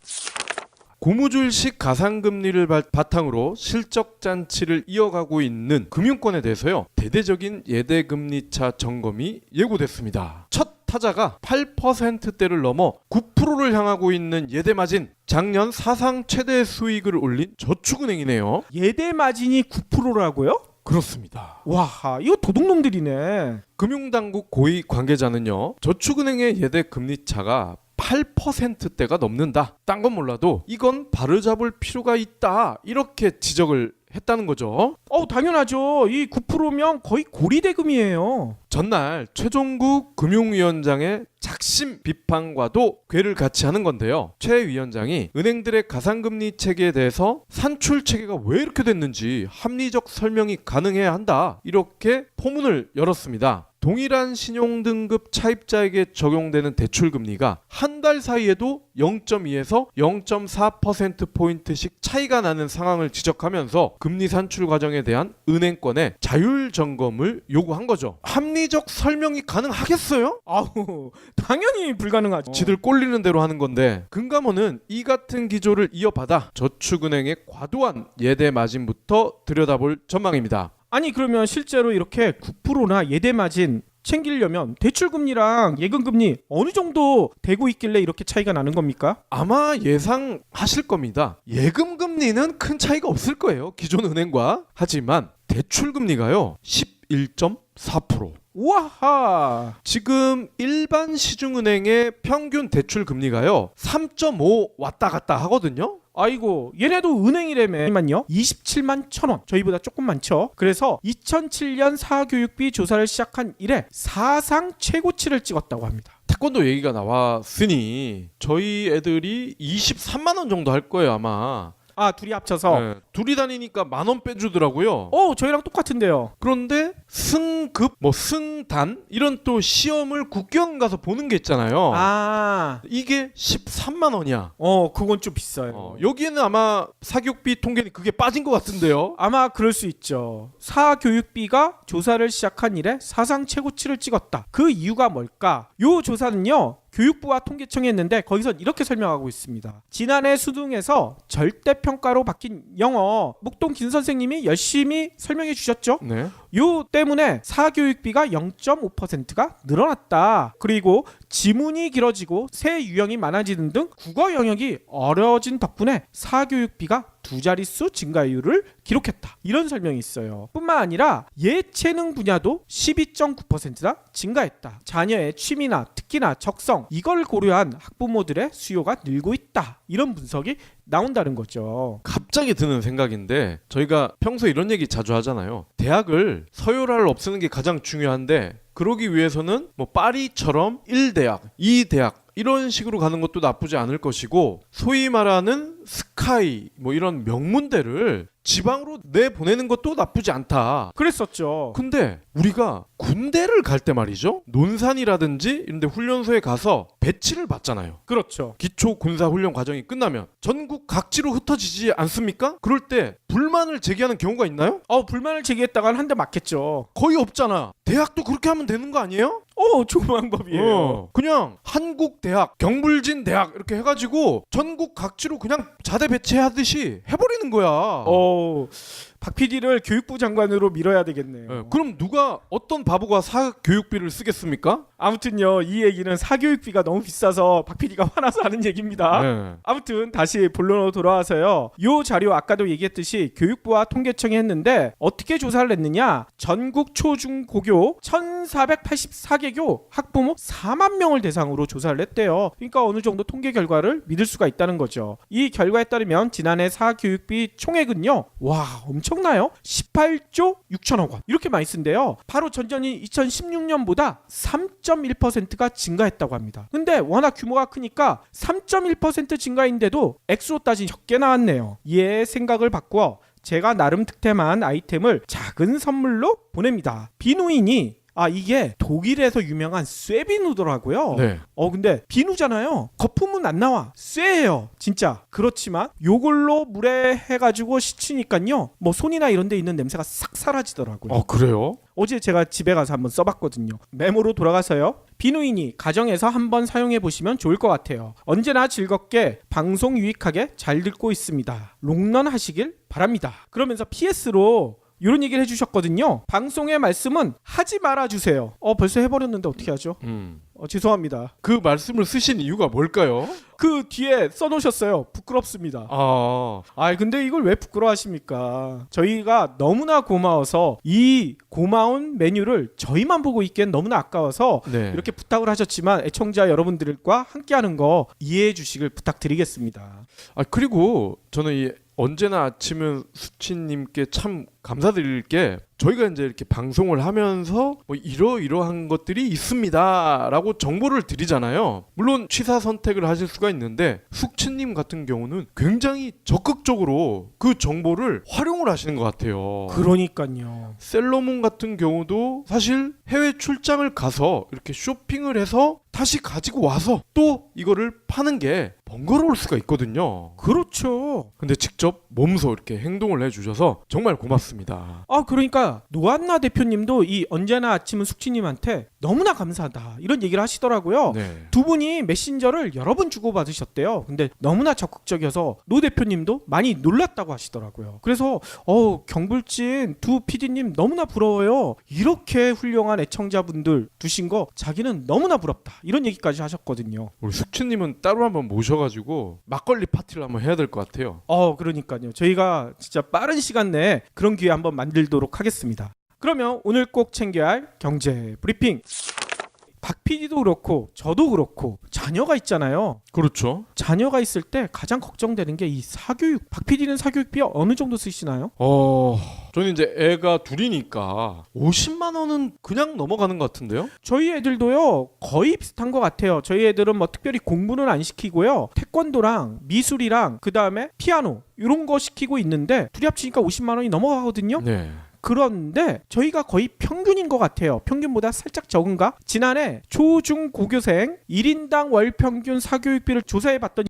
고무줄식 가상금리를 바탕으로 실적 잔치를 이어가고 있는 금융권에 대해서요. 대대적인 예대금리차 점검이 예고됐습니다. 첫 타자가 8%대를 넘어 9%를 향하고 있는 예대마진 작년 사상 최대 수익을 올린 저축은행이네요. 예대 마진이 9%라고요? 그렇습니다. 와, 이거 도둑놈들이네. 금융당국 고위 관계자는요. 저축은행의 예대 금리차가 8%대가 넘는다. 딴 건 몰라도 이건 바로잡을 필요가 있다. 이렇게 지적을 했다는 거죠. 당연하죠. 이 9%면 거의 고리대금이에요. 전날 최종국 금융위원장의 작심 비판과도 궤를 같이 하는 건데요. 최 위원장이 은행들의 가상금리 체계에 대해서 산출 체계가 왜 이렇게 됐는지 합리적 설명이 가능해야 한다. 이렇게 포문을 열었습니다. 동일한 신용등급 차입자에게 적용되는 대출금리가 한 달 사이에도 0.2에서 0.4%포인트씩 차이가 나는 상황을 지적하면서 금리 산출 과정에 대한 은행권의 자율 점검을 요구한 거죠. 합리적 설명이 가능하겠어요? 아우, 당연히 불가능하죠. 지들 꼴리는 대로 하는 건데 금감원은 이 같은 기조를 이어받아 저축은행의 과도한 예대 마진부터 들여다볼 전망입니다. 아니 그러면 실제로 이렇게 9%나 예대 마진 챙기려면 대출금리랑 예금금리 어느 정도 되고 있길래 이렇게 차이가 나는 겁니까? 아마 예상하실 겁니다. 예금금리는 큰 차이가 없을 거예요. 기존 은행과. 하지만 대출금리가요. 11.4%. 우와하. 지금 일반 시중은행의 평균 대출금리가요. 3.5 왔다 갔다 하거든요. 아이고 얘네도 은행이라면요 27만 1,000원 저희보다 조금 많죠. 그래서 2007년 사교육비 조사를 시작한 이래 사상 최고치를 찍었다고 합니다. 태권도 얘기가 나왔으니 저희 애들이 23만 원 정도 할 거예요 아마. 둘이 합쳐서 네, 둘이 다니니까 10,000원 빼주더라고요. 저희랑 똑같은데요. 그런데 승급, 승단 이런 또 시험을 국경 가서 보는 게 있잖아요. 이게 13만 원이야. 그건 좀 비싸요. 여기에는 아마 사교육비 통계는 그게 빠진 것 같은데요. 아마 그럴 수 있죠. 사교육비가 조사를 시작한 이래 사상 최고치를 찍었다. 그 이유가 뭘까? 요 조사는요. 교육부와 통계청이 했는데 거기서 이렇게 설명하고 있습니다. 지난해 수능에서 절대평가로 바뀐 영어 목동 김 선생님이 열심히 설명해 주셨죠. 네. 요 때문에 사교육비가 0.5%가 늘어났다. 그리고 지문이 길어지고 새 유형이 많아지는 등 국어 영역이 어려워진 덕분에 사교육비가 두 자릿수 증가율을 기록했다. 이런 설명이 있어요. 뿐만 아니라 예체능 분야도 12.9%나 증가했다. 자녀의 취미나 특기나 적성 이걸 고려한 학부모들의 수요가 늘고 있다. 이런 분석이 나온다는 거죠. 갑자기 드는 생각인데 저희가 평소에 이런 얘기 자주 하잖아요. 대학을 서열화를 없애는 게 가장 중요한데 그러기 위해서는 뭐 파리처럼 1대학, 2대학 이런 식으로 가는 것도 나쁘지 않을 것이고, 소위 말하는 스카이 뭐 이런 명문대를 지방으로 내보내는 것도 나쁘지 않다. 그랬었죠. 근데 우리가 군대를 갈 때 말이죠, 논산이라든지 이런 데 훈련소에 가서 배치를 받잖아요. 그렇죠. 기초 군사 훈련 과정이 끝나면 전국 각지로 흩어지지 않습니까? 그럴 때 불만을 제기하는 경우가 있나요? 불만을 제기했다간 한 대 맞겠죠. 거의 없잖아. 대학도 그렇게 하면 되는 거 아니에요? 좋은 방법이에요. 그냥 한국대학, 경불진대학 이렇게 해가지고 전국 각지로 그냥 자대 배치하듯이 해버리는 거야. 박 PD를 교육부 장관으로 밀어야 되겠네요. 예, 그럼 누가, 어떤 바보가 사교육비를 쓰겠습니까? 아무튼요, 이 얘기는 사교육비가 너무 비싸서 박 PD가 화나서 하는 얘기입니다. 네. 아무튼 다시 본론으로 돌아와서요. 요 자료 아까도 얘기했듯이 교육부와 통계청이 했는데 어떻게 조사를 했느냐? 전국 초중고교 1484개교 학부모 4만 명을 대상으로 조사를 했대요. 그러니까 어느 정도 통계 결과를 믿을 수가 있다는 거죠. 이 결과에 따르면 지난해 사교육비 총액은요, 와, 엄청나요? 18조 6천억 원. 이렇게 많이 쓴대요. 바로 전년인 2016년보다 3.1%가 증가했다고 합니다. 근데 워낙 규모가 크니까 3.1% 증가인데도 액수로 따진 적게 나왔네요. 이에 생각을 바꾸어 제가 나름 득템한 아이템을 작은 선물로 보냅니다. 비누인이 이게 독일에서 유명한 쇠비누더라고요. 네. 근데 비누잖아요. 거품은 안 나와. 쇠예요. 진짜. 그렇지만 요걸로 물에 해가지고 씻으니까요, 뭐 손이나 이런 데 있는 냄새가 싹 사라지더라고요. 그래요? 어제 제가 집에 가서 한번 써봤거든요. 메모로 돌아가서요. 비누인이 가정에서 한번 사용해 보시면 좋을 것 같아요. 언제나 즐겁게 방송 유익하게 잘 듣고 있습니다. 롱런 하시길 바랍니다. 그러면서 PS로 이런 얘기를 해주셨거든요. 방송의 말씀은 하지 말아주세요. 벌써 해버렸는데 어떻게 하죠? 죄송합니다. 그 말씀을 쓰신 이유가 뭘까요? 그 뒤에 써놓으셨어요. 부끄럽습니다. 근데 이걸 왜 부끄러워하십니까? 저희가 너무나 고마워서 이 고마운 메뉴를 저희만 보고 있기엔 너무나 아까워서 네. 이렇게 부탁을 하셨지만 애청자 여러분들과 함께하는 거 이해해 주시길 부탁드리겠습니다. 그리고 저는 언제나 아침은 수치님께 참 감사드릴 게, 저희가 이제 이렇게 방송을 하면서 뭐 이러이러한 것들이 있습니다라고 정보를 드리잖아요. 물론 취사 선택을 하실 수가 있는데, 숙치님 같은 경우는 굉장히 적극적으로 그 정보를 활용을 하시는 것 같아요. 그러니까요. 셀러문 같은 경우도 사실 해외 출장을 가서 이렇게 쇼핑을 해서 다시 가지고 와서 또 이거를 파는 게 번거로울 수가 있거든요. 그렇죠. 근데 직접 몸소 이렇게 행동을 해주셔서 정말 고맙습니다. 그러니까 노안나 대표님도 이 언제나 아침은 숙치님한테 너무나 감사하다 이런 얘기를 하시더라고요. 네. 두 분이 메신저를 여러 번 주고받으셨대요. 근데 너무나 적극적이어서 노 대표님도 많이 놀랐다고 하시더라고요. 그래서 경불진 두 PD님 너무나 부러워요. 이렇게 훌륭한 애청자분들 두신 거 자기는 너무나 부럽다. 이런 얘기까지 하셨거든요. 우리 숙치님은 따로 한번 모셔가지고 막걸리 파티를 한번 해야 될 것 같아요. 그러니까요. 저희가 진짜 빠른 시간 내에 그런 기회 한번 만들도록 하겠습니다. 그러면 오늘 꼭 챙겨야 할 경제 브리핑. 박 PD도 그렇고 저도 그렇고 자녀가 있잖아요. 그렇죠. 자녀가 있을 때 가장 걱정되는 게 이 사교육. 박 PD는 사교육비 어느 정도 쓰시나요? 저는 이제 애가 둘이니까 50만 원은 그냥 넘어가는 것 같은데요? 저희 애들도요 거의 비슷한 것 같아요. 저희 애들은 뭐 특별히 공부는 안 시키고요, 태권도랑 미술이랑 그 다음에 피아노 이런 거 시키고 있는데 둘이 합치니까 50만 원이 넘어가거든요. 네. 그런데 저희가 거의 평균인 것 같아요. 평균보다 살짝 적은가? 지난해 초중고교생 1인당 월 평균 사교육비를 조사해봤더니